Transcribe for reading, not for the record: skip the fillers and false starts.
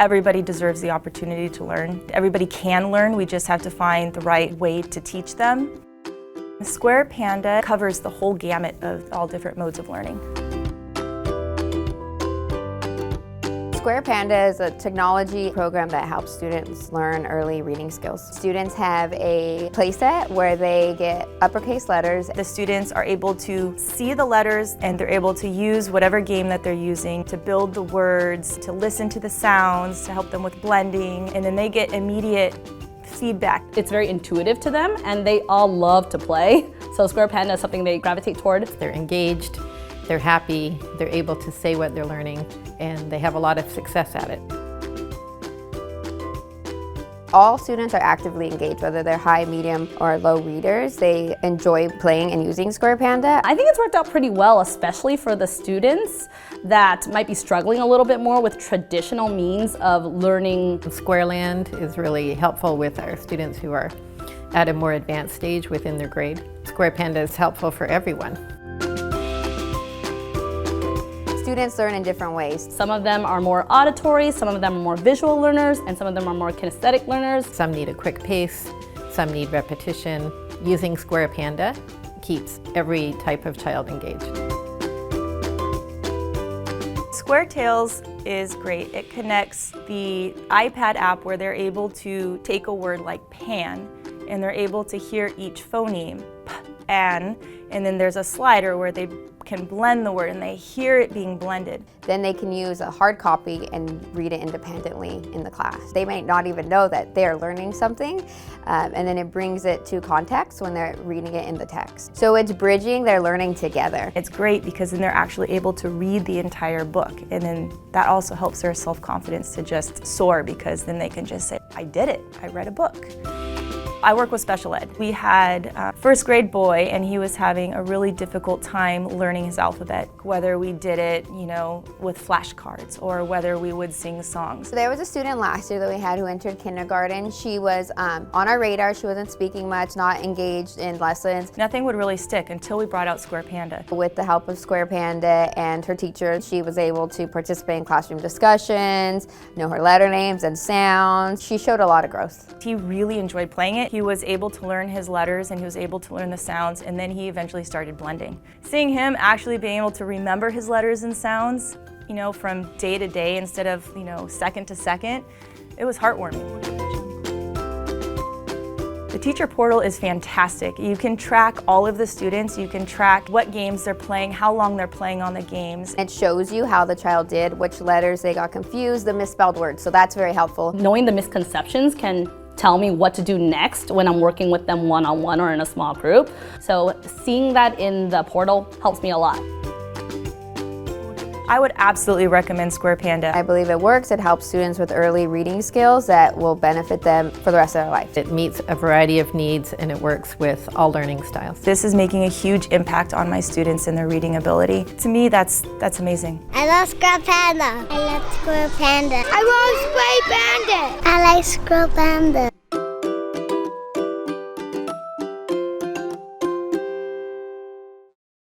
Everybody deserves the opportunity to learn. Everybody can learn, we just have to find the right way to teach them. Square Panda covers the whole gamut of all different modes of learning. Square Panda is a technology program that helps students learn early reading skills. Students have a playset where they get uppercase letters. The students are able to see the letters and they're able to use whatever game that they're using to build the words, to listen to the sounds, to help them with blending, and then they get immediate feedback. It's very intuitive to them and they all love to play. So Square Panda is something they gravitate toward. They're engaged, they're happy, they're able to say what they're learning, and they have a lot of success at it. All students are actively engaged, whether they're high, medium, or low readers. They enjoy playing and using Square Panda. I think it's worked out pretty well, especially for the students that might be struggling a little bit more with traditional means of learning. Squareland is really helpful with our students who are at a more advanced stage within their grade. Square Panda is helpful for everyone. Students learn in different ways. Some of them are more auditory, some of them are more visual learners, and some of them are more kinesthetic learners. Some need a quick pace, some need repetition. Using Square Panda keeps every type of child engaged. Square Tales is great. It connects the iPad app where they're able to take a word like pan and they're able to hear each phoneme, p, and then there's a slider where they can blend the word and they hear it being blended. Then they can use a hard copy and read it independently in the class. They might not even know that they're learning something, and then it brings it to context when they're reading it in the text. So it's bridging their learning together. It's great because then they're actually able to read the entire book, and then that also helps their self-confidence to just soar, because then they can just say, I did it, I read a book. I work with special ed. We had a first grade boy and he was having a really difficult time learning his alphabet, whether we did it, with flashcards or whether we would sing songs. So there was a student last year that we had who entered kindergarten. She was on our radar. She wasn't speaking much, not engaged in lessons. Nothing would really stick until we brought out Square Panda. With the help of Square Panda and her teacher, she was able to participate in classroom discussions, know her letter names and sounds. She showed a lot of growth. He really enjoyed playing it. He was able to learn his letters and he was able to learn the sounds, and then he eventually started blending. Seeing him actually being able to remember his letters and sounds, from day to day instead of, second to second, it was heartwarming. The teacher portal is fantastic. You can track all of the students, you can track what games they're playing, how long they're playing on the games. It shows you how the child did, which letters they got confused, the misspelled words, so that's very helpful. Knowing the misconceptions can tell me what to do next when I'm working with them one-on-one or in a small group. So seeing that in the portal helps me a lot. I would absolutely recommend Square Panda. I believe it works. It helps students with early reading skills that will benefit them for the rest of their life. It meets a variety of needs and it works with all learning styles. This is making a huge impact on my students and their reading ability. To me, that's amazing. I love Square Panda. I love Square Panda. I love Square Panda. I like Square Panda.